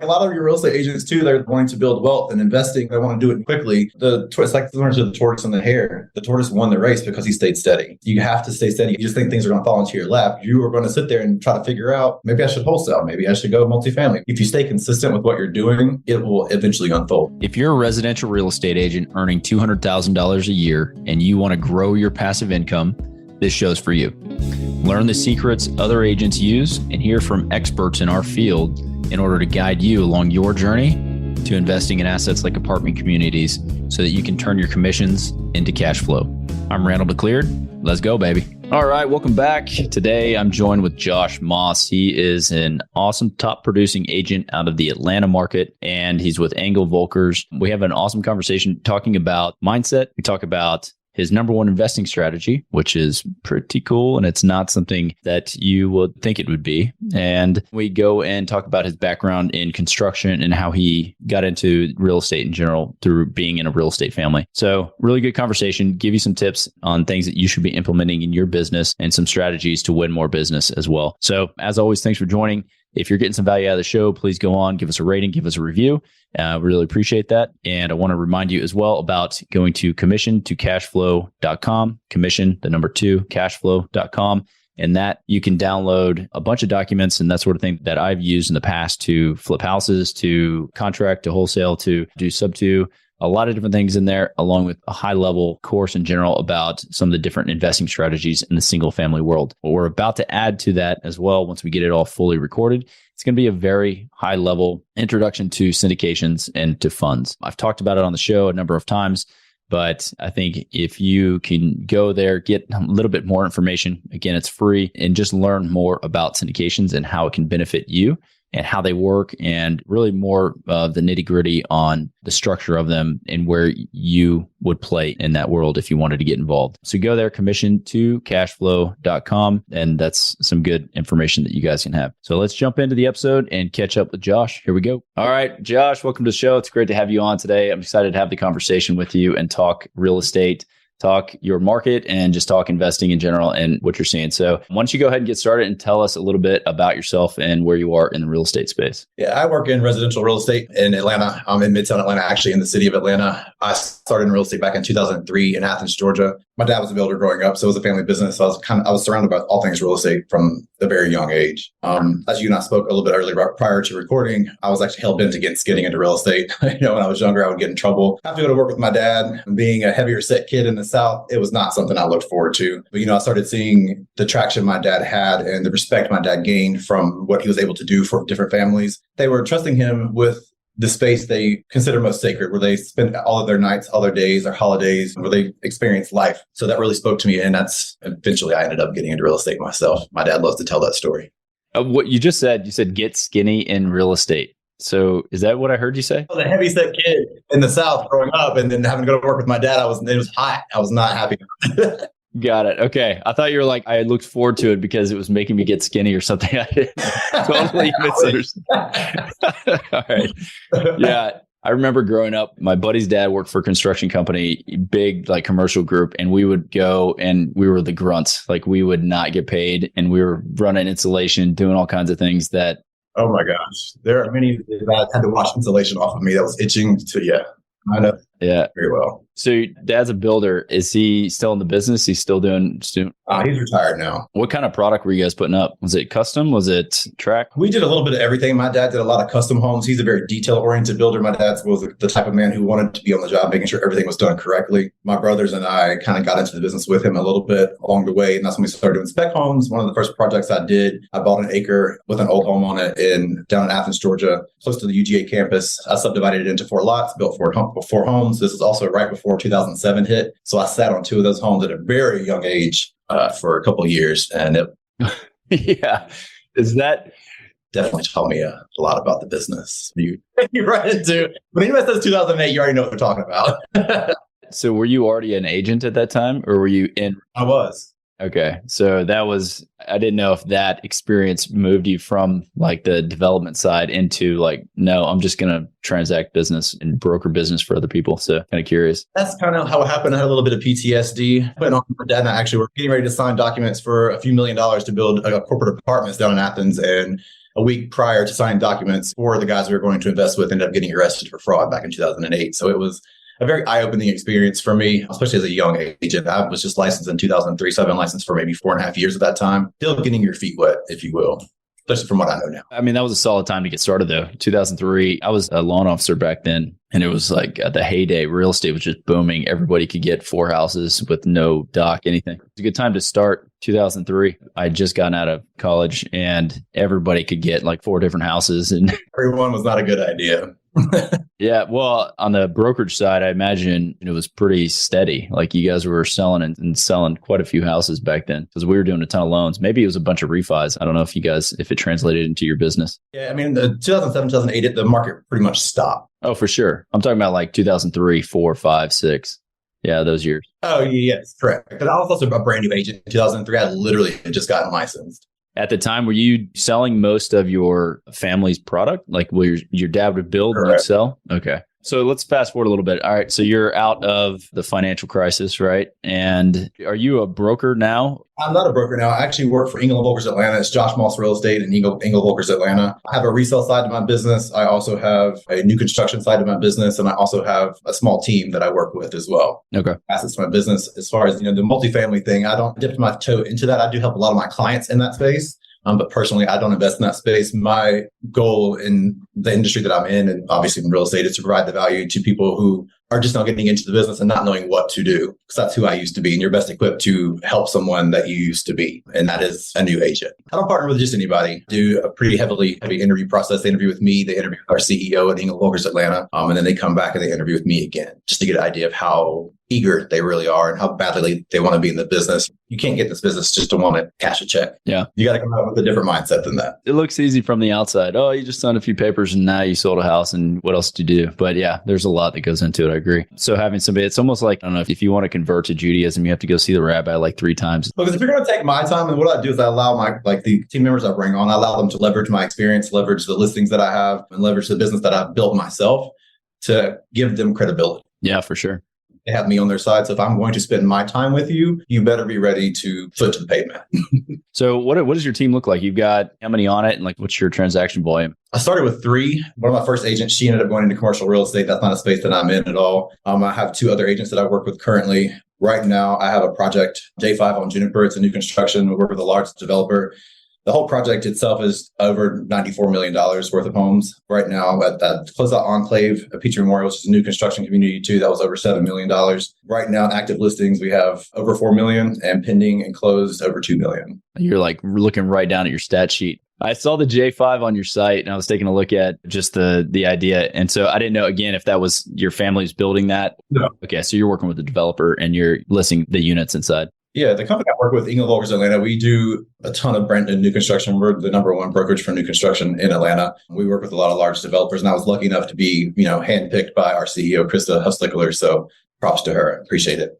A lot of your real estate agents too, they're wanting to build wealth and investing. They want to do it quickly. It's like similar to the tortoise and the hare. The tortoise won the race because he stayed steady. You have to stay steady. You just think things are going to fall into your lap. You are going to sit there and try to figure out, maybe I should wholesale. Maybe I should go multifamily. If you stay consistent with what you're doing, it will eventually unfold. If you're a residential real estate agent earning $200,000 a year and you want to grow your passive income, this show's for you. Learn the secrets other agents use and hear from experts in our field in order to guide you along your journey to investing in assets like apartment communities so that you can turn your commissions into cash flow. I'm Randall DeCleared. Let's go, baby. All right, welcome back. Today, I'm joined with Josh Moss. He is an awesome top producing agent out of the Atlanta market, and he's with Engel Volkers. We have an awesome conversation talking about mindset. We talk about his number one investing strategy, which is pretty cool. And it's not something that you would think it would be. And we go and talk about his background in construction and how he got into real estate in general through being in a real estate family. So really good conversation, give you some tips on things that you should be implementing in your business and some strategies to win more business as well. So as always, thanks for joining. If you're getting some value out of the show, please go on, give us a rating, give us a review. Really appreciate that. And I want to remind you as well about going to commission2cashflow.com, commission, the number 2, cashflow.com. And that you can download a bunch of documents and that sort of thing that I've used in the past to flip houses, to contract, to wholesale, to do sub-to. A lot of different things in there, along with a high level course in general about some of the different investing strategies in the single family world. But we're about to add to that as well. Once we get it all fully recorded, it's going to be a very high level introduction to syndications and to funds. I've talked about it on the show a number of times, but I think if you can go there, get a little bit more information, again, it's free, and just learn more about syndications and how it can benefit you and how they work, and really more of the nitty gritty on the structure of them and where you would play in that world if you wanted to get involved. So go there, commission2cashflow.com, and that's some good information that you guys can have. So let's jump into the episode and catch up with Josh. Here we go. All right, Josh, welcome to the show. It's great to have you on today. I'm excited to have the conversation with you and talk real estate, talk your market, and just talk investing in general and what you're seeing. So why don't you go ahead and get started and tell us a little bit about yourself and where you are in the real estate space? Yeah, I work in residential real estate in Atlanta. I'm in Midtown Atlanta, actually in the city of Atlanta. I started in real estate back in 2003 in Athens, Georgia. My dad was a builder growing up, so it was a family business. So I was surrounded by all things real estate from a very young age. As you and I spoke a little bit earlier prior to recording, I was actually hell bent against getting into real estate. When I was younger, I would get in trouble. I have to go to work with my dad. Being a heavier set kid in the South, it was not something I looked forward to. But I started seeing the traction my dad had and the respect my dad gained from what he was able to do for different families. They were trusting him with the space they consider most sacred, where they spend all of their nights, all their days, their holidays, where they experience life. So that really spoke to me. And that's eventually I ended up getting into real estate myself. My dad loves to tell that story. What you just said, you said get skinny in real estate. So is that what I heard you say? I was a heavy set kid in the South growing up, and then having to go to work with my dad, it was hot. I was not happy. Got it. Okay. I thought you were like, I looked forward to it because it was making me get skinny or something. I didn't totally misunderstood. All right. Yeah. I remember growing up, my buddy's dad worked for a construction company, big like commercial group, and we would go and we were the grunts. Like we would not get paid, and we were running insulation, doing all kinds of things that. Oh my gosh. There are many that had to wash insulation off of me that was itching to, I know. Yeah. Very well. So your dad's a builder. Is he still in the business? He's still doing student? He's retired now. What kind of product were you guys putting up? Was it custom? Was it track? We did a little bit of everything. My dad did a lot of custom homes. He's a very detail-oriented builder. My dad was the type of man who wanted to be on the job, making sure everything was done correctly. My brothers and I kind of got into the business with him a little bit along the way. And that's when we started doing spec homes. One of the first projects I did, I bought an acre with an old home on it down in Athens, Georgia, close to the UGA campus. I subdivided it into 4 lots, built 4 homes. This is also right before 2007 hit. So I sat on 2 of those homes at a very young age for a couple of years. And it yeah, is that definitely taught me a lot about the business. You run into, when anybody says 2008, you already know what they're talking about. So were you already an agent at that time, or were you in? I was. Okay. So I didn't know if that experience moved you from like the development side into like, no, I'm just going to transact business and broker business for other people. So kind of curious. That's kind of how it happened. I had a little bit of PTSD. But my dad and I actually were getting ready to sign documents for a few $1 million to build corporate apartments down in Athens. And a week prior to signing documents, 4 of the guys we were going to invest with ended up getting arrested for fraud back in 2008. So it was a very eye-opening experience for me, especially as a young agent. I was just licensed in 2003, so I've been licensed for maybe 4.5 years at that time. Still getting your feet wet, if you will, especially from what I know now. I mean, that was a solid time to get started, though. 2003, I was a loan officer back then, and it was like at the heyday. Real estate was just booming. Everybody could get 4 houses with no doc, anything. It's a good time to start. 2003, I had just gotten out of college, and everybody could get like 4 different houses. And everyone was not a good idea. Yeah. Well, on the brokerage side, I imagine it was pretty steady. Like you guys were selling and selling quite a few houses back then because we were doing a ton of loans. Maybe it was a bunch of refis. I don't know if it translated into your business. Yeah. I mean, the 2007, 2008, the market pretty much stopped. Oh, for sure. I'm talking about like 2003, 4, 5, 6. Yeah, those years. Oh, yes, correct. Because I was also a brand new agent in 2003. I literally had just gotten licensed. At the time, were you selling most of your family's product? Like will your dad would build and you'd sell? Okay. So let's fast forward a little bit. All right. So you're out of the financial crisis, right? And are you a broker now? I'm not a broker now. I actually work for Engel & Volkers Atlanta. It's Josh Moss Real Estate and Engel Volkers Atlanta. I have a resale side to my business. I also have a new construction side to my business. And I also have a small team that I work with as well. Okay. Assets to my business. As far as, the multifamily thing, I don't dip my toe into that. I do help a lot of my clients in that space. But personally, I don't invest in that space. My goal in the industry that I'm in, and obviously in real estate, is to provide the value to people who are just now getting into the business and not knowing what to do. Because that's who I used to be. And you're best equipped to help someone that you used to be. And that is a new agent. I don't partner with just anybody. I do a pretty heavy interview process. They interview with me. They interview with our CEO at Engel Volkers Atlanta. And then they come back and they interview with me again, just to get an idea of how eager they really are and how badly they want to be in the business. You can't get this business just to want to cash a check. Yeah. You got to come out with a different mindset than that. It looks easy from the outside. Oh, you just signed a few papers and now you sold a house and what else did you do? But yeah, there's a lot that goes into it. I agree. So having somebody, it's almost like, I don't know, if you want to convert to Judaism, you have to go see the rabbi like 3 times. Because if you're going to take my time, and what I do is I allow the team members I bring on, I allow them to leverage my experience, leverage the listings that I have, and leverage the business that I've built myself to give them credibility. Yeah, for sure. They have me on their side. So if I'm going to spend my time with you, you better be ready to foot to the pavement. So what does your team look like? You've got how many on it and like what's your transaction volume? I started with 3. One of my first agents, she ended up going into commercial real estate. That's not a space that I'm in at all. I have 2 other agents that I work with currently. Right now, I have a project, J5 on Juniper. It's a new construction. We work with a large developer. The whole project itself is over $94 million worth of homes. Right now, at that closeout enclave at Peach Memorial, which is a new construction community too, that was over $7 million. Right now, active listings, we have over $4 million and pending and closed over $2 million. You're like looking right down at your stat sheet. I saw the J5 on your site and I was taking a look at just the idea. And so I didn't know, again, if that was your family's building that. No. Okay. So you're working with the developer and you're listing the units inside. Yeah, the company I work with, Engel Volkers Atlanta, we do a ton of brand new construction. We're the number 1 brokerage for new construction in Atlanta. We work with a lot of large developers, and I was lucky enough to be, handpicked by our CEO, Krista Hustlickler. So props to her. Appreciate it.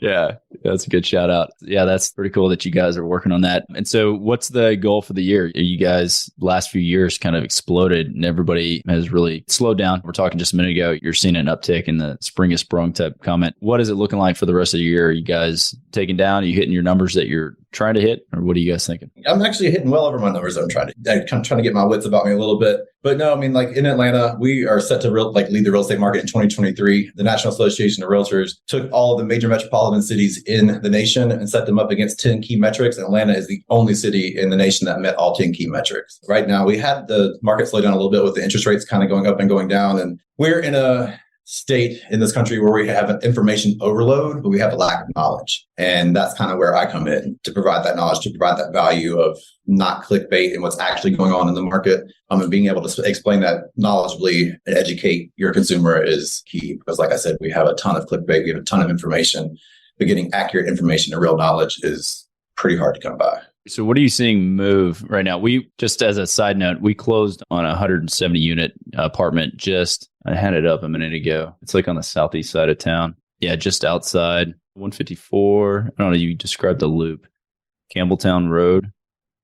Yeah, that's a good shout out. Yeah, that's pretty cool that you guys are working on that. And so what's the goal for the year? You guys last few years kind of exploded and everybody has really slowed down. We're talking just a minute ago, you're seeing an uptick in the spring is sprung type comment. What is it looking like for the rest of the year? Are you guys taking down? Are you hitting your numbers that you're trying to hit? Or what are you guys thinking? I'm actually hitting well over my numbers. I'm kind of trying to get my wits about me a little bit. But no, in Atlanta, we are set to lead the real estate market in 2023. The National Association of Realtors took all of the major metropolitan cities in the nation and set them up against 10 key metrics. Atlanta is the only city in the nation that met all 10 key metrics. Right now, we had the market slow down a little bit with the interest rates kind of going up and going down. And we're in a state in this country where we have an information overload, but we have a lack of knowledge. And that's kind of where I come in to provide that knowledge, to provide that value of not clickbait and what's actually going on in the market. And being able to explain that knowledgeably and educate your consumer is key. Because like I said, we have a ton of clickbait. We have a ton of information, but getting accurate information and real knowledge is pretty hard to come by. So what are you seeing move right now? We just as a side note, we closed on a 170 unit apartment I had it up a minute ago. It's like on the southeast side of town. Yeah, just outside 154. I don't know, you described the loop. Campbelltown Road,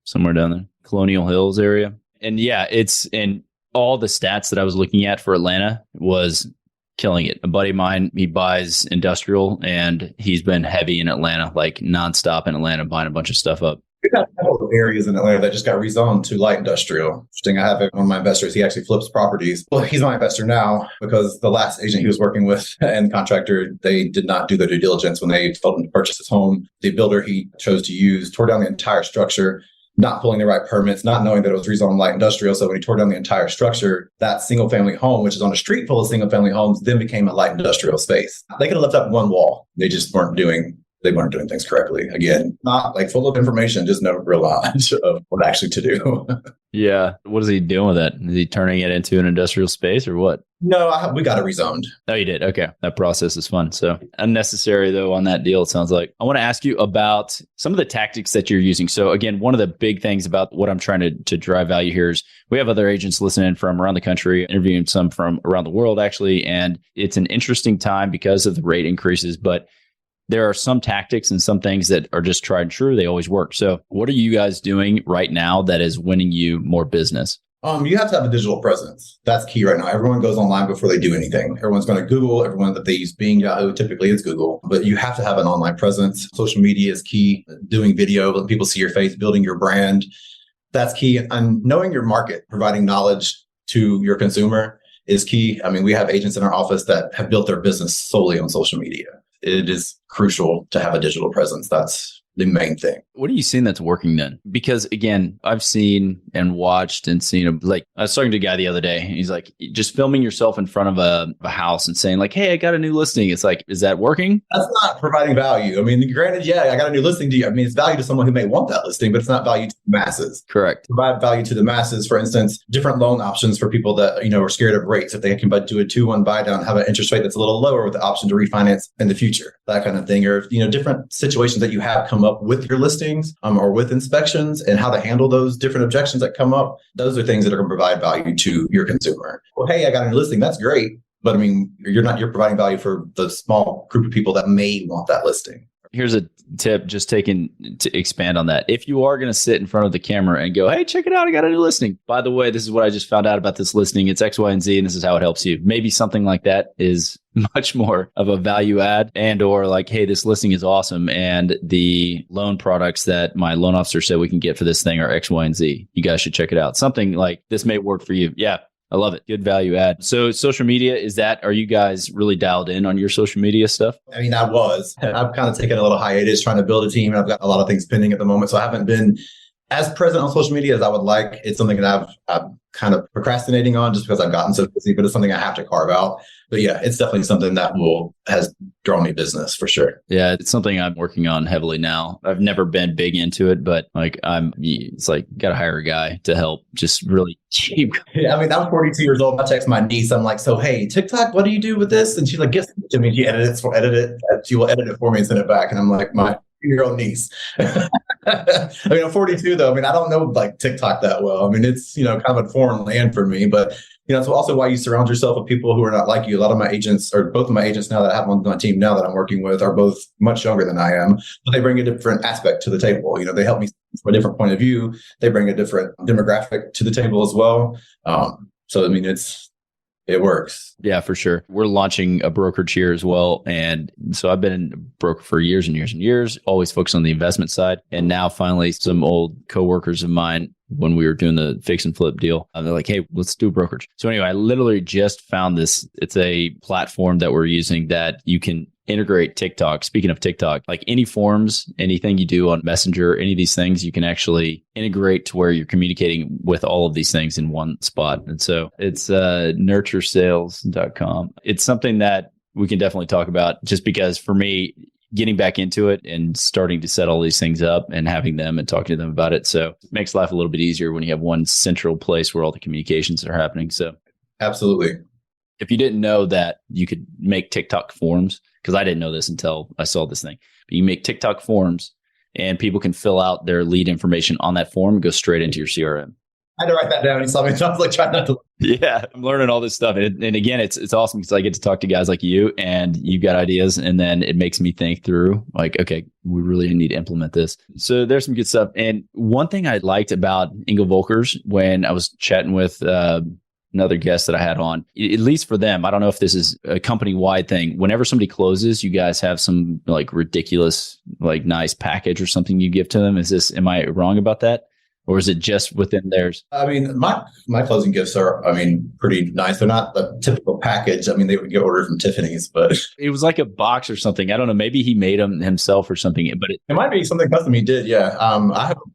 somewhere down there. Colonial Hills area. And yeah, and all the stats that I was looking at for Atlanta was killing it. A buddy of mine, he buys industrial and he's been heavy in Atlanta, like nonstop in Atlanta, buying a bunch of stuff up. We got a couple of areas in Atlanta that just got rezoned to light industrial. Interesting. I have one of my investors. He actually flips properties. Well, he's my investor now because the last agent he was working with and contractor, they did not do their due diligence when they told him to purchase his home. The builder he chose to use tore down the entire structure, not pulling the right permits, not knowing that it was rezoned light industrial. So when he tore down the entire structure, that single family home, which is on a street full of single family homes, then became a light industrial space. They could have left up one wall. They just weren't doing things correctly. Again, not like full of information, just no real knowledge of what actually to do. Yeah. What is he doing with that? Is he turning it into an industrial space or what? No, we got it rezoned. Oh, you did? Okay. That process is fun. So unnecessary though on that deal, it sounds like. I want to ask you about some of the tactics that you're using. So again, one of the big things about what I'm trying to drive value here is we have other agents listening from around the country, interviewing some from around the world actually. And it's an interesting time because of the rate increases, but there are some tactics and some things that are just tried and true. They always work. So what are you guys doing right now that is winning you more business? You have to have a digital presence. That's key right now. Everyone goes online before they do anything. Everyone's going to Google. Everyone that they use Bing, Yahoo, typically it's Google. But you have to have an online presence. Social media is key. Doing video, letting people see your face, building your brand. That's key. And knowing your market, providing knowledge to your consumer is key. I mean, we have agents in our office that have built their business solely on social media. It is crucial to have a digital presence. That's the main thing. What are you seeing that's working then? Because again, I've seen and watched and seen, like, I was talking to a guy the other day. He's like, just filming yourself in front of a house and saying like, hey, I got a new listing. It's like, is that working? That's not providing value. I mean, granted, yeah, I got a new listing to you. I mean, it's value to someone who may want that listing, but it's not value to the masses. Correct. Provide value to the masses, for instance, different loan options for people that, are scared of rates. If they can do a 2-1 buy down, have an interest rate that's a little lower with the option to refinance in the future, that kind of thing. Or, different situations that you have come up with your listings or with inspections and how to handle those different objections that come up. Those are things that are going to provide value to your consumer. Well, hey, I got a new listing. That's great. But I mean, you're providing value for the small group of people that may want that listing. Here's a tip, just taking to expand on that. If you are going to sit in front of the camera and go, hey, check it out, I got a new listing. By the way, this is what I just found out about this listing. It's X, Y, and Z, and this is how it helps you. Maybe something like that is much more of a value add, and or like, hey, this listing is awesome. And the loan products that my loan officer said we can get for this thing are X, Y, and Z. You guys should check it out. Something like this may work for you. Yeah. I love it. Good value add. So social media, are you guys really dialed in on your social media stuff? I mean, I was. I've kind of taken a little hiatus trying to build a team. And I've got a lot of things pending at the moment. So I haven't been as present on social media as I would like. It's something that I'm kind of procrastinating on just because I've gotten so busy, but it's something I have to carve out. But yeah, it's definitely something that has drawn me business for sure. Yeah, it's something I'm working on heavily now. I've never been big into it, but it's like, got to hire a guy to help just really keep. Yeah, I mean, I'm 42 years old. I text my niece. I'm like, so, hey, TikTok, what do you do with this? And she's like, give it to me. She she will edit it for me and send it back. And I'm like, my 2-year-old niece. I mean, I'm 42 though. I mean, I don't know like TikTok that well. I mean, it's, kind of a foreign land for me, but it's also why you surround yourself with people who are not like you. A lot of my agents, or both of my agents now that I have on my team now that I'm working with, are both much younger than I am, but they bring a different aspect to the table. They help me from a different point of view. They bring a different demographic to the table as well. So, I mean, it works. Yeah, for sure. We're launching a brokerage here as well. And so I've been a broker for years and years and years, always focused on the investment side. And now finally, some old coworkers of mine, when we were doing the fix and flip deal, they're like, hey, let's do a brokerage. So anyway, I literally just found this. It's a platform that we're using that you can integrate TikTok. Speaking of TikTok, like any forms, anything you do on Messenger, any of these things, you can actually integrate to where you're communicating with all of these things in one spot. And so it's nurturesales.com. It's something that we can definitely talk about just because for me, getting back into it and starting to set all these things up and having them and talking to them about it. So it makes life a little bit easier when you have one central place where all the communications are happening. So absolutely. If you didn't know that you could make TikTok forms, because I didn't know this until I saw this thing, but you make TikTok forms and people can fill out their lead information on that form and go straight into your CRM. I had to write that down. You saw me. I was like trying not to. Yeah, I'm learning all this stuff. And again, it's awesome because I get to talk to guys like you and you've got ideas. And then it makes me think through like, okay, we really need to implement this. So there's some good stuff. And one thing I liked about Ingo Volkers when I was chatting with another guest that I had on, at least for them, I don't know if this is a company-wide thing. Whenever somebody closes, you guys have some like ridiculous, like nice package or something you give to them. Am I wrong about that? Or is it just within theirs? I mean, my closing gifts are, pretty nice. They're not the typical package. I mean, they would get ordered from Tiffany's, but It was like a box or something. I don't know. Maybe he made them himself or something, but it might be something custom he did. Yeah.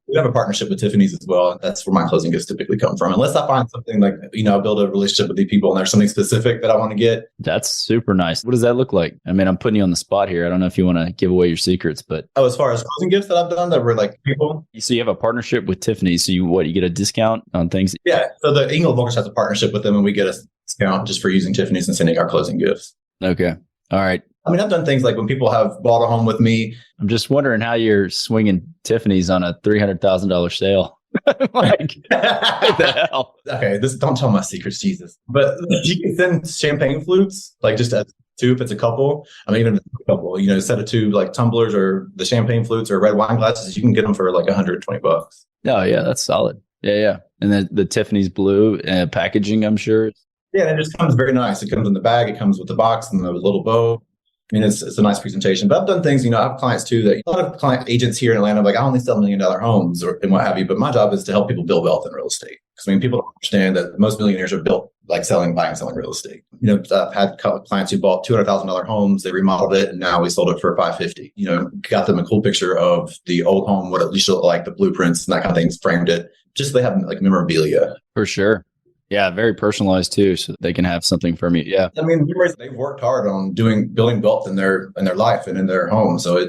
We have a partnership with Tiffany's as well. That's where my closing gifts typically come from. Unless I find something like, I build a relationship with these people and there's something specific that I want to get. That's super nice. What does that look like? I mean, I'm putting you on the spot here. I don't know if you want to give away your secrets, but. Oh, as far as closing gifts that I've done that were like people. So you have a partnership with Tiffany's. So you get a discount on things? Yeah. So the England Volkers has a partnership with them and we get a discount just for using Tiffany's and sending our closing gifts. Okay. All right. I mean, I've done things like when people have bought a home with me. I'm just wondering how you're swinging Tiffany's on a $300,000 sale. Like, what the hell? Okay, don't tell my secrets, Jesus. But you can send champagne flutes, like just as two if it's a couple. I mean, even if it's a couple, set of two like tumblers or the champagne flutes or red wine glasses, you can get them for like $120. Oh, yeah, that's solid. Yeah. And then the Tiffany's blue packaging, I'm sure. Yeah, and it just comes very nice. It comes in the bag. It comes with the box and the little bow. I mean, it's a nice presentation. But I've done things, I have clients too that a lot of client agents here in Atlanta, like I only sell $1 million homes and what have you. But my job is to help people build wealth in real estate. Because people don't understand that most millionaires are built like buying and selling real estate. I've had clients who bought $200,000 homes, they remodeled it, and now we sold it for $550. Got them a cool picture of the old home, what it used to look like, the blueprints and that kind of things, framed it. Just so they have like memorabilia. For sure. Yeah, very personalized too, so they can have something from you. Yeah, I mean, they've worked hard on building wealth in their life and in their home, so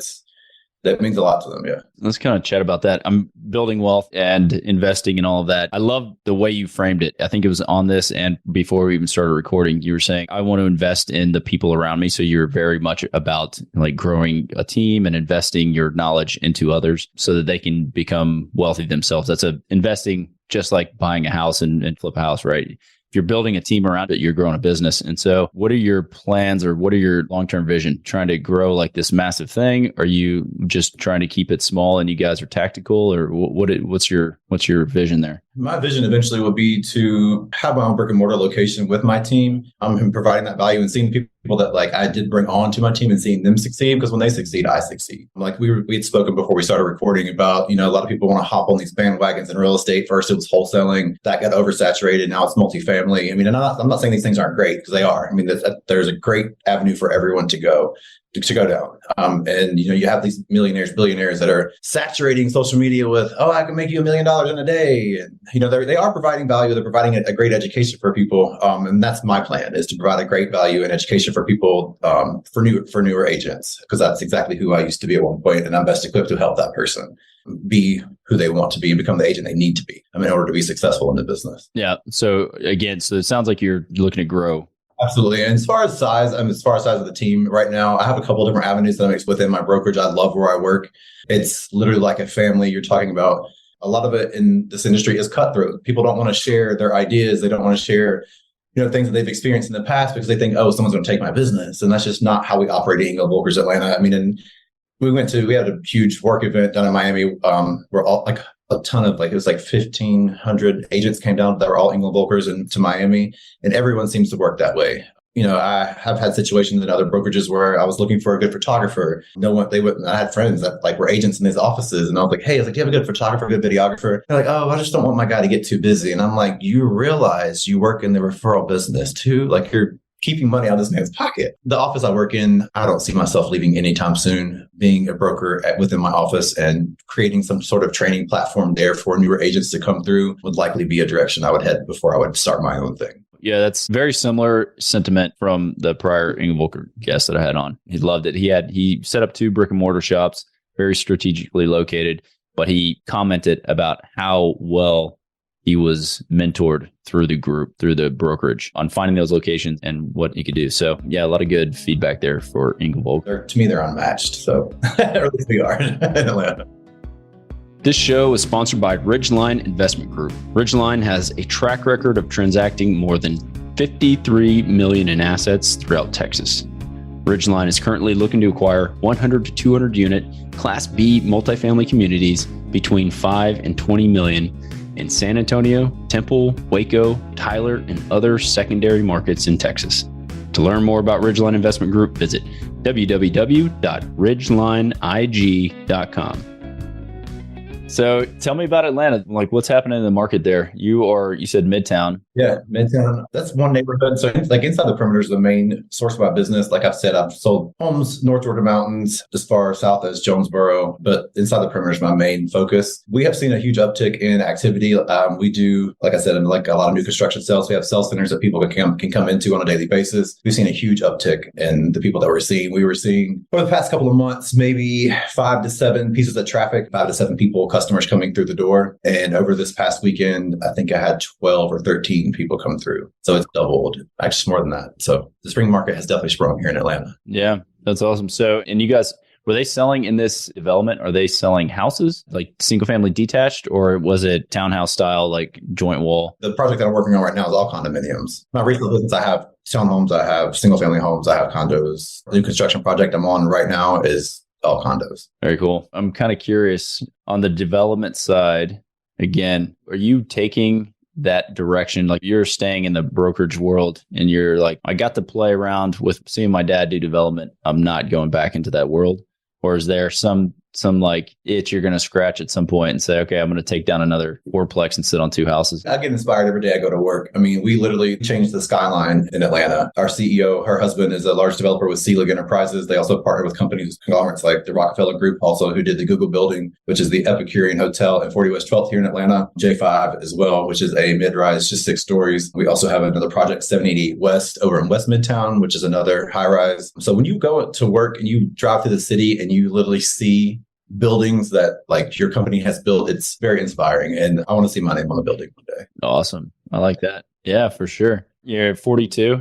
that means a lot to them. Yeah, let's kind of chat about that. I'm building wealth and investing in all of that. I love the way you framed it. I think it was on this, and before we even started recording, you were saying I want to invest in the people around me. So you're very much about like growing a team and investing your knowledge into others so that they can become wealthy themselves. That's investing. Just like buying a house and flip a house, right? If you're building a team around it, you're growing a business. And so what are your plans or what are your long-term vision? Trying to grow like this massive thing? Are you just trying to keep it small and you guys are tactical, or what's your vision there? My vision eventually will be to have my own brick and mortar location with my team. I'm providing that value and seeing people that like I did bring on to my team and seeing them succeed, because when they succeed, I succeed. Like we had spoken before we started recording about, a lot of people want to hop on these bandwagons in real estate. First it was wholesaling, that got oversaturated. Now it's multifamily. I mean, I'm not saying these things aren't great, because they are. I mean, there's a great avenue for everyone to go down. And you have these millionaires, billionaires that are saturating social media with, I can make you $1 million in a day. And, they are providing value. They're providing a great education for people. And that's my plan, is to provide a great value and education for people, for newer agents, because that's exactly who I used to be at one point. And I'm best equipped to help that person be who they want to be and become the agent they need to be in order to be successful in the business. Yeah. So it sounds like you're looking to grow. Absolutely. And as far as size of the team right now, I have a couple of different avenues that I mix within my brokerage. I love where I work. It's literally like a family. You're talking about a lot of it in this industry is cutthroat. People don't want to share their ideas. They don't want to share, things that they've experienced in the past, because they think, someone's going to take my business. And that's just not how we operate at England Volkers Atlanta. I mean, and we had a huge work event down in Miami, where all like a ton of it was like 1,500 agents came down that were all England Volkers to Miami, and everyone seems to work that way. I have had situations in other brokerages where I was looking for a good photographer. I had friends that were agents in these offices, and I was like, hey, do you have a good photographer, good videographer? They're like, I just don't want my guy to get too busy. And I'm like, you realize you work in the referral business too? Like, you're keeping money out of this man's pocket. The office I work in, I don't see myself leaving anytime soon. Being a broker within my office and creating some sort of training platform there for newer agents to come through would likely be a direction I would head before I would start my own thing. Yeah, that's very similar sentiment from the prior England Volker guest that I had on. He loved it. He set up 2 brick and mortar shops, very strategically located, but he commented about how well he was mentored through the group, through the brokerage, on finding those locations and what he could do. So yeah, a lot of good feedback there for England Volker. To me, they're unmatched. So or at least we are in Atlanta. This show is sponsored by Ridgeline Investment Group. Ridgeline has a track record of transacting more than $53 million in assets throughout Texas. Ridgeline is currently looking to acquire 100 to 200 unit Class B multifamily communities between 5 and 20 million in San Antonio, Temple, Waco, Tyler, and other secondary markets in Texas. To learn more about Ridgeline Investment Group, visit www.ridgelineig.com. So tell me about Atlanta. Like, what's happening in the market there? You said Midtown. Yeah, Midtown. That's one neighborhood. So like inside the perimeter is the main source of my business. Like I've said, I've sold homes North Georgia mountains as far south as Jonesboro, but inside the perimeter is my main focus. We have seen a huge uptick in activity. We do, like I said, like a lot of new construction sales. We have sales centers that people can come into on a daily basis. We've seen a huge uptick in the people that we're seeing. We were seeing over the past couple of months, maybe 5 to 7 pieces of traffic, 5 to 7 people, customers coming through the door. And over this past weekend, I think I had 12 or 13 people come through. So it's doubled, actually more than that. So the spring market has definitely sprung here in Atlanta. Yeah, that's awesome. So, and you guys, were they selling in this development? Are they selling houses, like single family detached, or was it townhouse style, like joint wall? The project that I'm working on right now is all condominiums. My retail business, I have townhomes, I have single family homes, I have condos. The new construction project I'm on right now is all condos. Very cool. I'm kind of curious on the development side. Again, are you taking that direction? Like you're staying in the brokerage world and you're like, I got to play around with seeing my dad do development. I'm not going back into that world. Or is there some like itch you're going to scratch at some point and say, okay, I'm going to take down another fourplex and sit on 2 houses? I get inspired every day I go to work. I mean, we literally changed the skyline in Atlanta. Our CEO, her husband is a large developer with Seelig Enterprises. They also partner with companies, conglomerates like the Rockefeller Group, also who did the Google building, which is the Epicurean Hotel at 40 West 12th here in Atlanta. J5 as well, which is a mid-rise, just 6 stories. We also have another project, 788 West over in West Midtown, which is another high-rise. So when you go to work and you drive through the city and you literally see buildings that like your company has built, it's very inspiring. And I want to see my name on the building one day. Awesome. I like that. Yeah, for sure. You're at 42.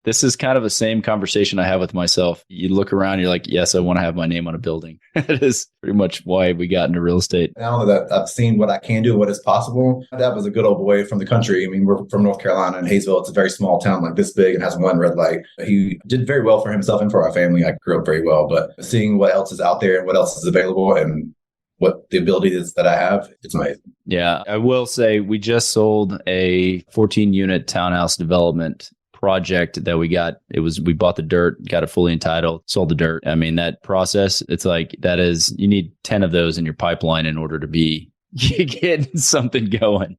This is kind of the same conversation I have with myself. You look around, you're like, yes, I want to have my name on a building. That is pretty much why we got into real estate. Now that I've seen what I can do, what is possible, my dad was a good old boy from the country. I mean, we're from North Carolina and Hayesville. It's a very small town like this big and has one red light. He did very well for himself and for our family. I grew up very well, but seeing what else is out there and what else is available and what the ability is that I have, it's amazing. Yeah, I will say we just sold a 14-unit townhouse development project that we bought the dirt, got it fully entitled, sold the dirt. I mean, that process, it's like you need 10 of those in your pipeline in order to be getting something going.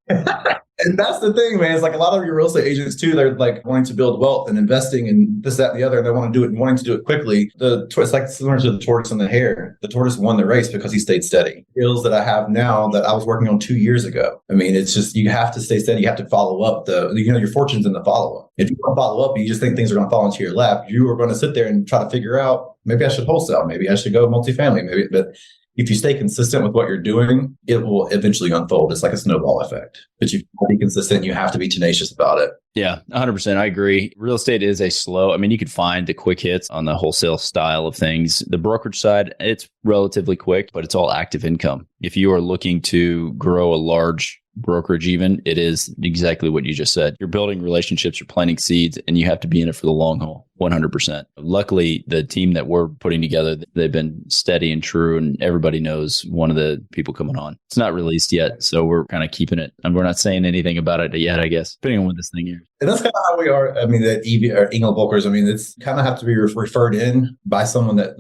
And that's the thing, man. It's like a lot of your real estate agents too, they're like wanting to build wealth and investing and this, that, and the other. And they want to do it and wanting to do it quickly. It's like similar to the tortoise and the hare. The tortoise won the race because he stayed steady. Skills that I have now that I was working on 2 years ago. I mean, it's just, you have to stay steady. You have to follow up your fortune's in the follow up. If you don't follow up, you just think things are going to fall into your lap. You are going to sit there and try to figure out, maybe I should wholesale. Maybe I should go multifamily. But if you stay consistent with what you're doing, it will eventually unfold. It's like a snowball effect. But you have to be consistent. You have to be tenacious about it. Yeah, 100%. I agree. Real estate is you could find the quick hits on the wholesale style of things. The brokerage side, it's relatively quick, but it's all active income. If you are looking to grow a large brokerage, even, it is exactly what you just said. You're building relationships, you're planting seeds, and you have to be in it for the long haul, 100%. Luckily, the team that we're putting together, they've been steady and true, and everybody knows one of the people coming on. It's not released yet, so we're kind of keeping it, and we're not saying anything about it yet, I guess, depending on what this thing is. And that's kind of how we are. I mean, the EV or Engel Brokers, I mean, it's kind of have to be referred in by someone that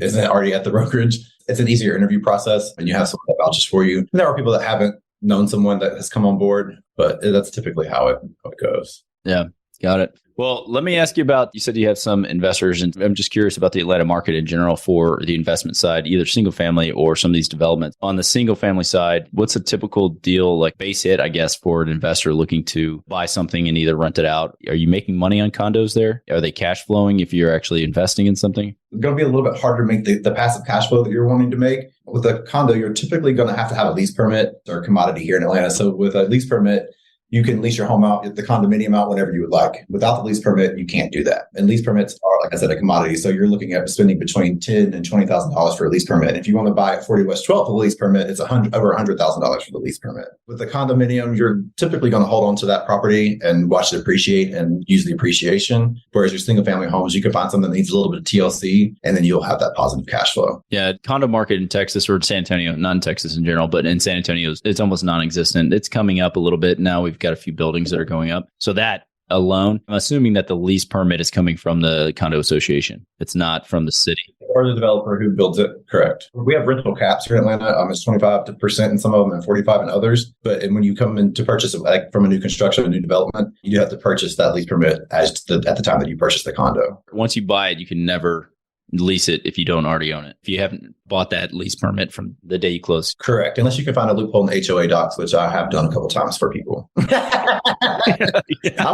isn't already at the brokerage. It's an easier interview process, and you have someone that vouches for you. And there are people that haven't known someone that has come on board, but that's typically how it goes. Yeah, got it. Well, let me ask you about, you said you have some investors, and I'm just curious about the Atlanta market in general for the investment side, either single family or some of these developments. On the single family side, what's a typical deal, like base hit, I guess, for an investor looking to buy something and either rent it out? Are you making money on condos there? Are they cash flowing if you're actually investing in something? It's going to be a little bit harder to make the passive cash flow that you're wanting to make. With a condo, you're typically going to have a lease permit or commodity here in Atlanta. So with a lease permit, you can lease your home out, the condominium out whenever you would like. Without the lease permit, you can't do that. And lease permits are, like I said, a commodity. So you're looking at spending between $10,000 and $20,000 for a lease permit. And if you want to buy at 40 West 12th for the lease permit, it's over $100,000 for the lease permit. With the condominium, you're typically going to hold on to that property and watch it appreciate and use the appreciation. Whereas your single family homes, you can find something that needs a little bit of TLC, and then you'll have that positive cash flow. Yeah, condo market in Texas or San Antonio, not in Texas in general, but in San Antonio, it's almost non-existent. It's coming up a little bit now. We've got a few buildings that are going up. So that alone, I'm assuming that the lease permit is coming from the condo association. It's not from the city. Or the developer who builds it, correct. We have rental caps here in Atlanta. It's 25% in some of them and 45% in others. But when you come in to purchase like from a new construction, a new development, you do have to purchase that lease permit at the time that you purchase the condo. Once you buy it, you can never lease it if you don't already own it. If you haven't bought that lease permit from the day you close. Correct. Unless you can find a loophole in the HOA docs, which I have done a couple times for people. I'm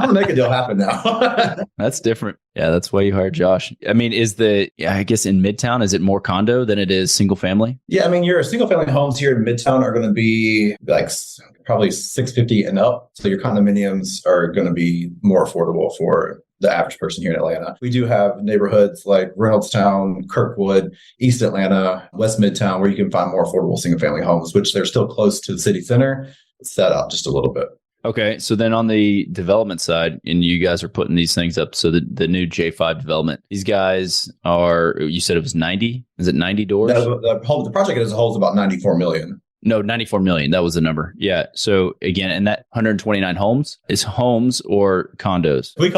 going to make a deal happen now. That's different. Yeah, that's why you hired Josh. I mean, I guess in Midtown, is it more condo than it is single family? Yeah, I mean, your single family homes here in Midtown are going to be like probably $650 and up. So your condominiums are going to be more affordable for the average person here in Atlanta. We do have neighborhoods like Reynoldstown, Kirkwood, East Atlanta, West Midtown, where you can find more affordable single family homes, which they're still close to the city center, set out just a little bit. Okay. So then on the development side, and you guys are putting these things up. So the new J5 development, these guys are, you said it was 90? Is it 90 doors? The project as a whole is about 94 million. No, 94 million. That was the number. Yeah. So again, and that 129 homes is homes or condos? We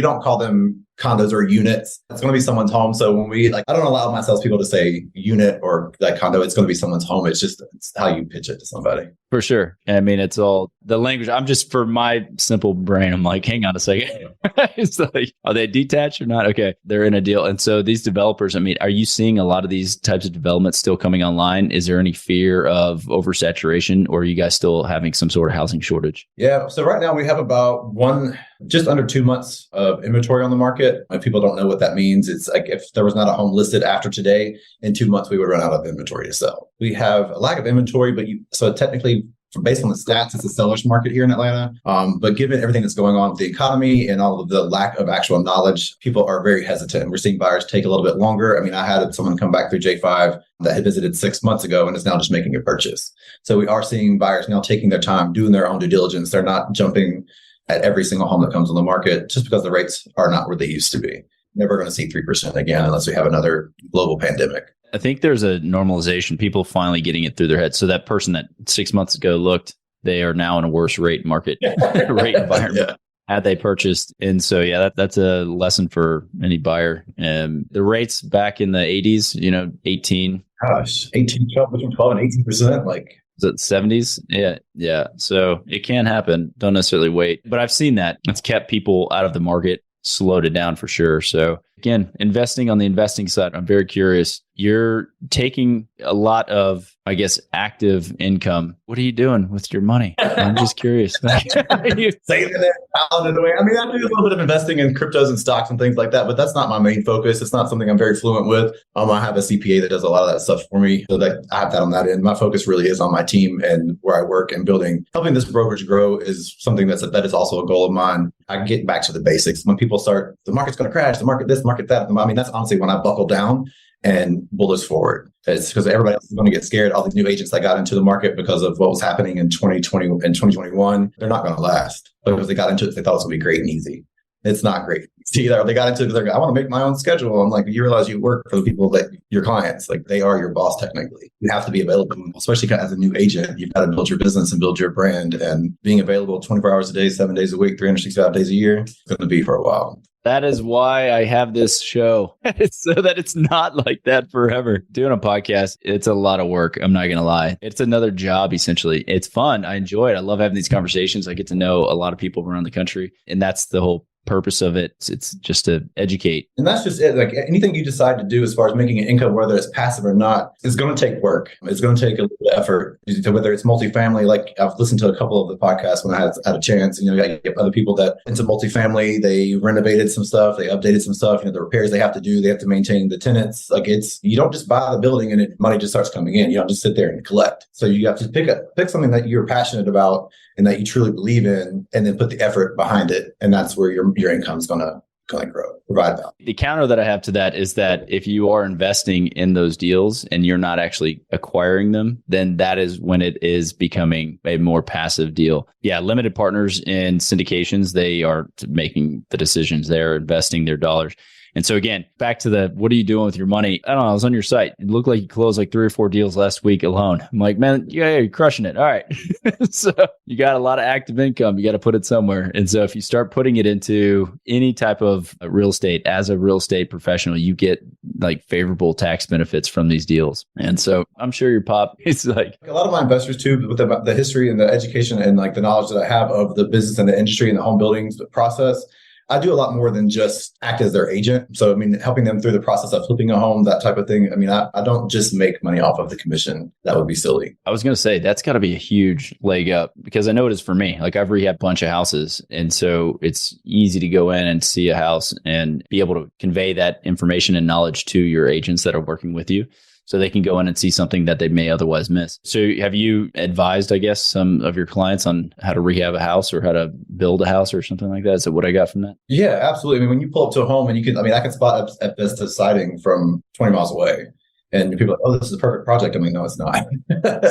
don't call them condos or units. It's going to be someone's home. So when I don't allow my salespeople to say unit or like condo. It's going to be someone's home. It's how you pitch it to somebody. For sure. I mean, it's all the language. I'm just, for my simple brain, I'm like, hang on a second. It's like, are they detached or not? Okay. They're in a deal. And so these developers, I mean, are you seeing a lot of these types of developments still coming online? Is there any fear of oversaturation, or are you guys still having some sort of housing shortage? Yeah. So right now we have about just under 2 months of inventory on the market. If people don't know what that means, it's like if there was not a home listed after today, in 2 months, we would run out of inventory to sell. We have a lack of inventory, so technically, based on the stats, it's a seller's market here in Atlanta. But given everything that's going on with the economy and all of the lack of actual knowledge, people are very hesitant. We're seeing buyers take a little bit longer. I mean, I had someone come back through J5 that had visited 6 months ago and is now just making a purchase. So we are seeing buyers now taking their time, doing their own due diligence. They're not jumping at every single home that comes on the market just because the rates are not where they used to be. Never going to see 3% again unless we have another global pandemic. I think there's a normalization, people finally getting it through their heads. So that person that 6 months ago looked, they are now in a worse rate market, rate environment. Had they purchased. And so, yeah, that's a lesson for any buyer. And the rates back in the 80s, 18. Gosh, 18, 12, between 12 and 18%. Like, is it 70s? Yeah. So it can happen. Don't necessarily wait. But I've seen that. It's kept people out of the market, slowed it down for sure. So again, investing on the investing side, I'm very curious. You're taking a lot of, I guess, active income. What are you doing with your money? I'm just curious. Saving it, piling it away. I mean, I do a little bit of investing in cryptos and stocks and things like that, but that's not my main focus. It's not something I'm very fluent with. I have a CPA that does a lot of that stuff for me, so that I have that on that end. My focus really is on my team and where I work and helping this brokerage grow is something that is also a goal of mine. I get back to the basics. When people start, the market's going to crash, the market this, market that. I mean, that's honestly when I buckle down and bullets forward. It's because everybody else is going to get scared. All these new agents that got into the market because of what was happening in 2020 and 2021, they're not going to last because they got into it. They thought it was going to be great and easy. It's not great. See, they got into it because I want to make my own schedule. I'm like, you realize you work for the people that your clients, like they are your boss technically. You have to be available, especially as a new agent. You've got to build your business and build your brand, and being available 24 hours a day, 7 days a week, 365 days a year, it's going to be for a while. That is why I have this show. It's so that it's not like that forever. Doing a podcast, it's a lot of work. I'm not going to lie. It's another job, essentially. It's fun. I enjoy it. I love having these conversations. I get to know a lot of people around the country. And that's the whole purpose of it. It's just to educate. And that's just it. Like anything you decide to do as far as making an income, whether it's passive or not, it's going to take work. It's going to take a little bit of effort. Whether it's multifamily, like I've listened to a couple of the podcasts when I had a chance, you get other people that into multifamily, they renovated some stuff, they updated some stuff, the repairs they have to do, they have to maintain the tenants. Like you don't just buy the building and money just starts coming in. You don't just sit there and collect. So you have to pick something that you're passionate about and that you truly believe in, and then put the effort behind it. And that's where your income is going to grow, provide value. The counter that I have to that is that if you are investing in those deals and you're not actually acquiring them, then that is when it is becoming a more passive deal. Yeah, limited partners in syndications, they are making the decisions. They're investing their dollars. And so again, back to the, what are you doing with your money? I don't know. I was on your site. It looked like you closed like 3 or 4 deals last week alone. I'm like, man, yeah, you're crushing it. All right. So you got a lot of active income. You got to put it somewhere. And so if you start putting it into any type of real estate as a real estate professional, you get like favorable tax benefits from these deals. And so I'm sure your pop is like, a lot of my investors too, with the history and the education and like the knowledge that I have of the business and the industry and the home building process, I do a lot more than just act as their agent. So, I mean, helping them through the process of flipping a home, that type of thing. I mean, I don't just make money off of the commission. That would be silly. I was going to say, that's got to be a huge leg up, because I know it is for me. Like, I've rehabbed a bunch of houses. And so it's easy to go in and see a house and be able to convey that information and knowledge to your agents that are working with you, so they can go in and see something that they may otherwise miss. So have you advised, I guess, some of your clients on how to rehab a house or how to build a house or something like that? Is that what I got from that? Yeah, absolutely. I mean, when you pull up to a home and I can spot at best a siding from 20 miles away. And people are like, oh, this is a perfect project. I mean, no, it's not.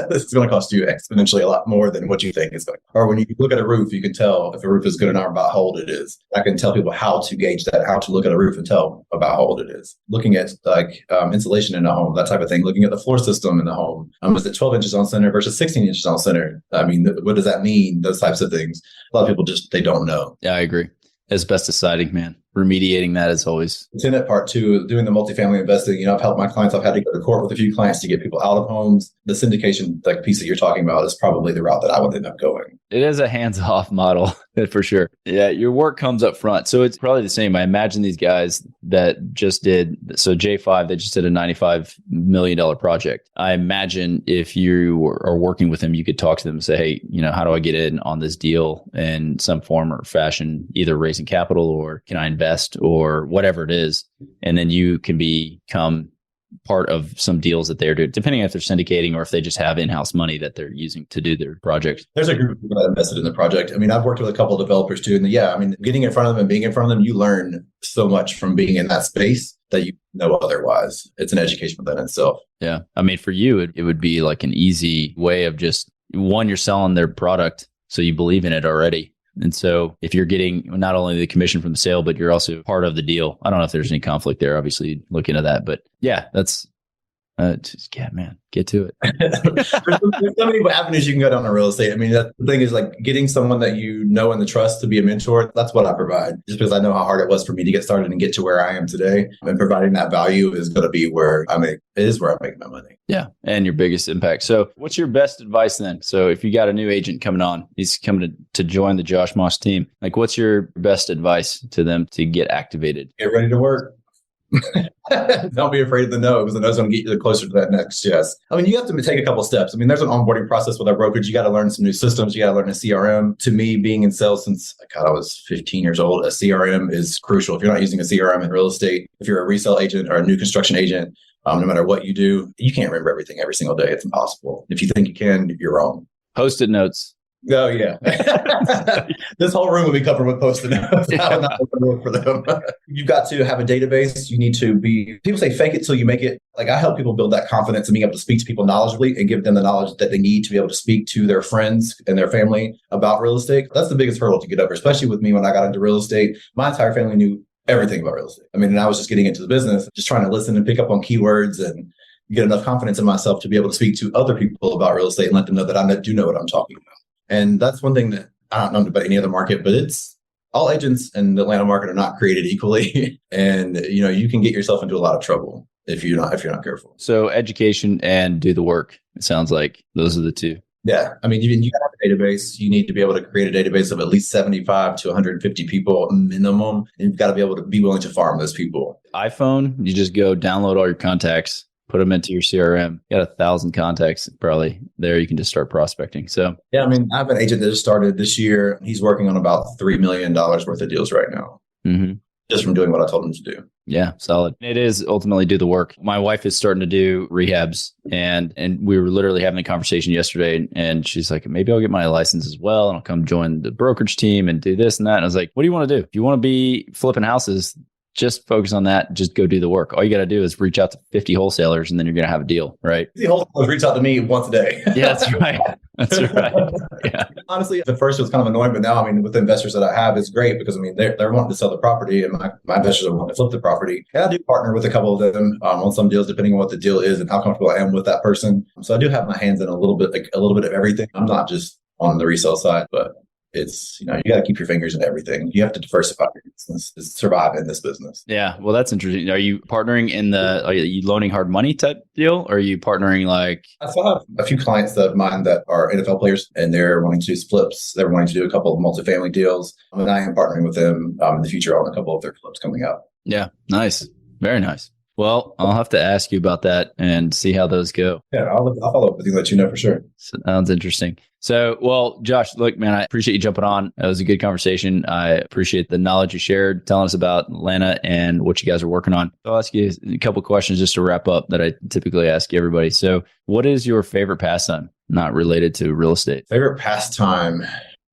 This is going to cost you exponentially a lot more than what you think it's going to. Or when you look at a roof, you can tell if a roof is good enough about how old it is. I can tell people how to gauge that, how to look at a roof and tell about how old it is. Looking at like insulation in a home, that type of thing. Looking at the floor system in the home. Is it 12 inches on center versus 16 inches on center? I mean, what does that mean? Those types of things. A lot of people they don't know. Yeah, I agree. Asbestos siding, man. Remediating that is always. It's in that part too, doing the multifamily investing. I've helped my clients. I've had to go to court with a few clients to get people out of homes. The syndication like piece that you're talking about is probably the route that I would end up going. It is a hands-off model for sure. Yeah, your work comes up front. So it's probably the same. I imagine these guys that just did, so J5, they just did a $95 million project. I imagine if you are working with them, you could talk to them and say, hey, how do I get in on this deal in some form or fashion, either raising capital or can I invest or whatever it is. And then you can become part of some deals that they're doing, depending on if they're syndicating or if they just have in-house money that they're using to do their project. There's a group of people that invested in the project. I mean, I've worked with a couple of developers too. And getting in front of them and being in front of them, you learn so much from being in that space that you know otherwise. It's an education within itself. Yeah. I mean, for you, it would be like an easy way of just, one, you're selling their product, so you believe in it already. And so if you're getting not only the commission from the sale, but you're also part of the deal. I don't know if there's any conflict there, obviously look into that, but yeah, that's, man, get to it. There's so many avenues you can go down in real estate. I mean, the thing is like getting someone that you know and the trust to be a mentor. That's what I provide, just because I know how hard it was for me to get started and get to where I am today. And providing that value is going to be where I make my money. Yeah. And your biggest impact. So what's your best advice then? So if you got a new agent coming on, he's coming to join the Josh Moss team, like what's your best advice to them to get activated? Get ready to work. Don't be afraid of the no, because the no is going to get you closer to that next yes. I mean, you have to take a couple steps. I mean, there's an onboarding process with our brokerage. You got to learn some new systems. You got to learn a CRM. To me, being in sales since I was 15 years old, a CRM is crucial. If you're not using a CRM in real estate, if you're a resale agent or a new construction agent, no matter what you do, you can't remember everything every single day. It's impossible. If you think you can, you're wrong. Post-it notes. Oh, yeah. This whole room will be covered with Post-it notes. I would not work for them. You've got to have a database. You need to people say fake it till you make it. Like I help people build that confidence and being able to speak to people knowledgeably and give them the knowledge that they need to be able to speak to their friends and their family about real estate. That's the biggest hurdle to get over, especially with me when I got into real estate. My entire family knew everything about real estate. I mean, and I was just getting into the business, just trying to listen and pick up on keywords and get enough confidence in myself to be able to speak to other people about real estate and let them know that I do know what I'm talking about. And that's one thing that I don't know about any other market, but it's all agents in the Atlanta market are not created equally. And, you can get yourself into a lot of trouble if you're not careful. So education and do the work. It sounds like those are the two. Yeah. I mean, you got to have a database. You need to be able to create a database of at least 75 to 150 people minimum. And you've got to be able to be willing to farm those people. iPhone, you just go download all your contacts, put them into your CRM. You got 1,000 contacts probably there. You can just start prospecting. So yeah, I mean, I have an agent that just started this year. He's working on about $3 million worth of deals right now. Mm-hmm. just from doing what I told them to do. Yeah, solid. It is ultimately do the work. My wife is starting to do rehabs, and we were literally having a conversation yesterday, and she's like, maybe I'll get my license as well, and I'll come join the brokerage team and do this and that. And I was like, what do you want to do? If you want to be flipping houses, just focus on that. Just go do the work. All you got to do is reach out to 50 wholesalers, and then you're going to have a deal, right? The wholesalers reach out to me once a day. Yeah, that's right. That's right. Yeah. Honestly, at first it was kind of annoying, but now, I mean, with the investors that I have, it's great because, I mean, they're wanting to sell the property, and my investors are wanting to flip the property. And I do partner with a couple of them on some deals, depending on what the deal is and how comfortable I am with that person. So I do have my hands in a little bit of everything. I'm not just on the resale side, but it's, you got to keep your fingers in everything. You have to diversify your business to survive in this business. Yeah. Well, that's interesting. Are you partnering are you loaning hard money type deal? Or are you partnering like? I still have a few clients of mine that are NFL players, and they're wanting to do flips. They're wanting to do a couple of multifamily deals. And I am partnering with them in the future on a couple of their flips coming out. Yeah. Nice. Very nice. Well, I'll have to ask you about that and see how those go. Yeah, I'll follow up with you, let you know for sure. Sounds interesting. So, well, Josh, look, man, I appreciate you jumping on. It was a good conversation. I appreciate the knowledge you shared, telling us about Atlanta and what you guys are working on. I'll ask you a couple of questions just to wrap up that I typically ask everybody. So what is your favorite pastime not related to real estate? Favorite pastime,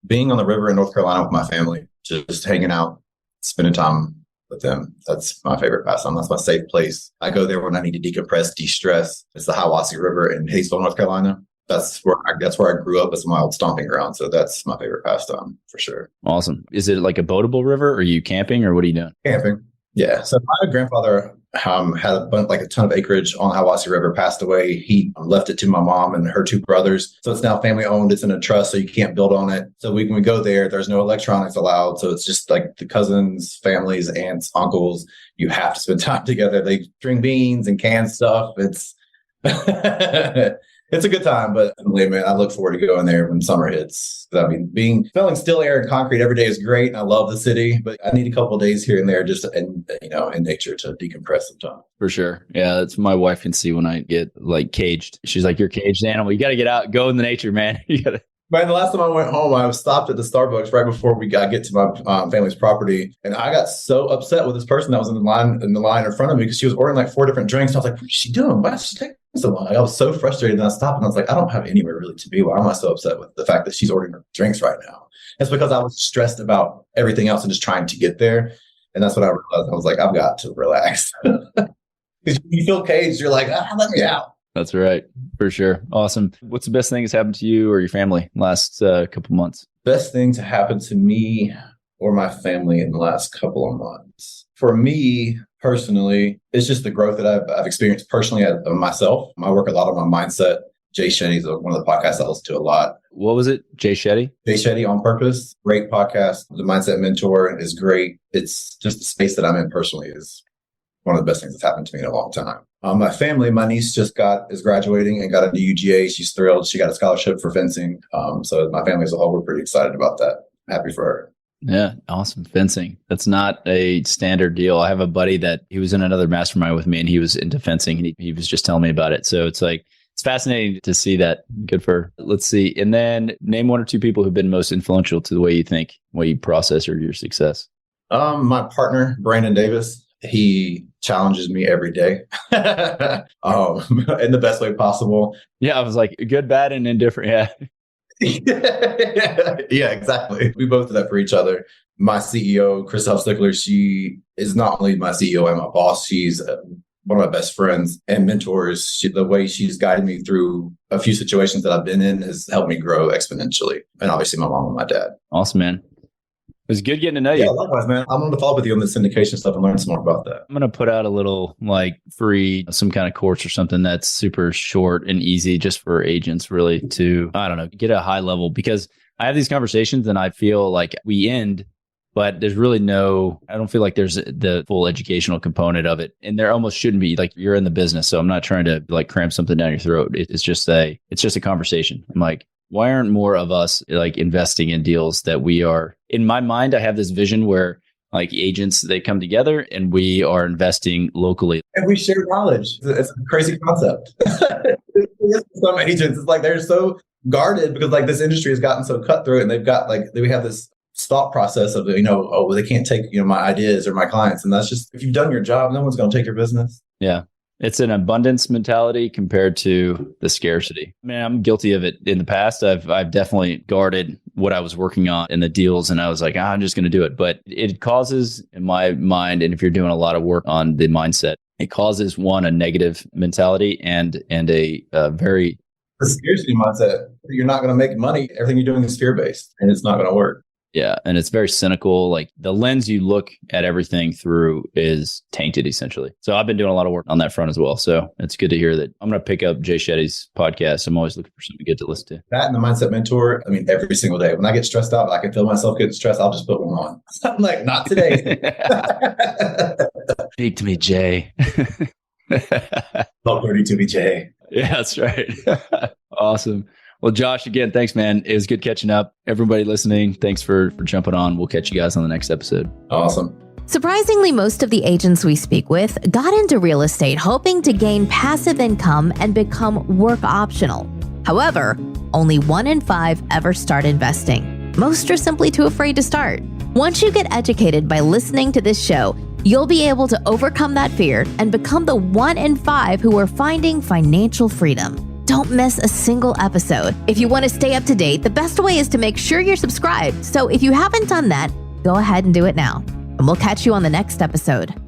being on the river in North Carolina with my family, just hanging out, spending time with them. That's my favorite pastime. That's my safe place. I go there when I need to decompress, de-stress. It's the Hiwassee River in Hayesville, North Carolina. That's where I grew up. It's my old stomping ground. So that's my favorite pastime for sure. Awesome. Is it like a boatable river? Are you camping or what are you doing? Camping. Yeah. So my grandfather had a ton of acreage on the Hiwassee River, passed away. He left it to my mom and her two brothers. So it's now family owned. It's in a trust, so you can't build on it. So when we go there, there's no electronics allowed. So it's just like the cousins, families, aunts, uncles. You have to spend time together. They string beans and canned stuff. It's it's a good time, but man, I look forward to going there when summer hits. I mean, feeling still air and concrete every day is great, and I love the city, but I need a couple of days here and there just in nature to decompress sometimes. For sure. Yeah, that's my wife can see when I get like caged. She's like, "You're a caged animal. You got to get out, go in the nature, man. You got to." Man, the last time I went home, I was stopped at the Starbucks right before we get to my family's property, and I got so upset with this person that was in the line in front of me because she was ordering like 4 different drinks. And I was like, "What is she doing? Why is she taking so long?" I was so frustrated, and I stopped, and I was like, "I don't have anywhere really to be. Why am I so upset with the fact that she's ordering her drinks right now?" It's because I was stressed about everything else and just trying to get there, and that's what I realized. I was like, I've got to relax because you feel caged. You're like, let me out. That's right. For sure. Awesome. What's the best thing that's happened to you or your family last couple months? Best thing to happen to me or my family in the last couple of months. For me personally, it's just the growth that I've experienced personally of myself. I work a lot on my mindset. Jay Shetty's one of the podcasts I listen to a lot. What was it? Jay Shetty? Jay Shetty on Purpose. Great podcast. The Mindset Mentor is great. It's just the space that I'm in personally is one of the best things that's happened to me in a long time. My family, my niece is graduating and got into UGA. She's thrilled. She got a scholarship for fencing. So my family as a whole, we're pretty excited about that. Happy for her. Yeah. Awesome. Fencing. That's not a standard deal. I have a buddy that he was in another mastermind with me and he was into fencing and he was just telling me about it. So it's like, it's fascinating to see that. Good for her. Let's see. And then name 1 or 2 people who've been most influential to the way you think, way you process or your success. My partner, Brandon Davis. He challenges me every day in the best way possible. Yeah, I was like good, bad, and indifferent. Yeah. Yeah, exactly. We both do that for each other. My CEO, Christoph Stickler, she is not only my CEO and my boss, she's one of my best friends and mentors. The way she's guided me through a few situations that I've been in has helped me grow exponentially. And obviously my mom and my dad. Awesome, man. It was good getting to know you. Yeah, likewise, man. I'm going to follow up with you on the syndication stuff and learn some more about that. I'm going to put out a little free, some kind of course or something that's super short and easy just for agents really to, I don't know, get a high level because I have these conversations and I feel like we end, but there's really I don't feel like there's the full educational component of it. And there almost shouldn't be. Like you're in the business. So I'm not trying to cram something down your throat. It's just a conversation. I'm like, why aren't more of us investing in deals that we are? In my mind, I have this vision where agents, they come together and we are investing locally. And we share knowledge. It's a crazy concept. Some agents, it's like they're so guarded because this industry has gotten so cutthroat and they've got we have this thought process of, oh, well, they can't take, my ideas or my clients. And that's just, if you've done your job, no one's going to take your business. Yeah. It's an abundance mentality compared to the scarcity. I mean, I'm guilty of it in the past. I've definitely guarded what I was working on in the deals, and I was like, I'm just going to do it. But it causes, in my mind, and if you're doing a lot of work on the mindset, it causes one, a negative mentality and a very... The scarcity mindset, you're not going to make money. Everything you're doing is fear-based, and it's not going to work. Yeah. And it's very cynical. Like the lens you look at everything through is tainted, essentially. So I've been doing a lot of work on that front as well. So it's good to hear that. I'm going to pick up Jay Shetty's podcast. I'm always looking for something good to listen to. That and the Mindset Mentor, I mean, every single day. When I get stressed out, I can feel myself getting stressed, I'll just put one on. I'm like, not today. Speak to me, Jay. Talk dirty to me, Jay. Yeah, that's right. Awesome. Well, Josh, again, thanks, man. It was good catching up. Everybody listening, thanks for jumping on. We'll catch you guys on the next episode. Awesome. Surprisingly, most of the agents we speak with got into real estate hoping to gain passive income and become work optional. However, only 1 in 5 ever start investing. Most are simply too afraid to start. Once you get educated by listening to this show, you'll be able to overcome that fear and become the 1 in 5 who are finding financial freedom. Don't miss a single episode. If you want to stay up to date, the best way is to make sure you're subscribed. So if you haven't done that, go ahead and do it now. And we'll catch you on the next episode.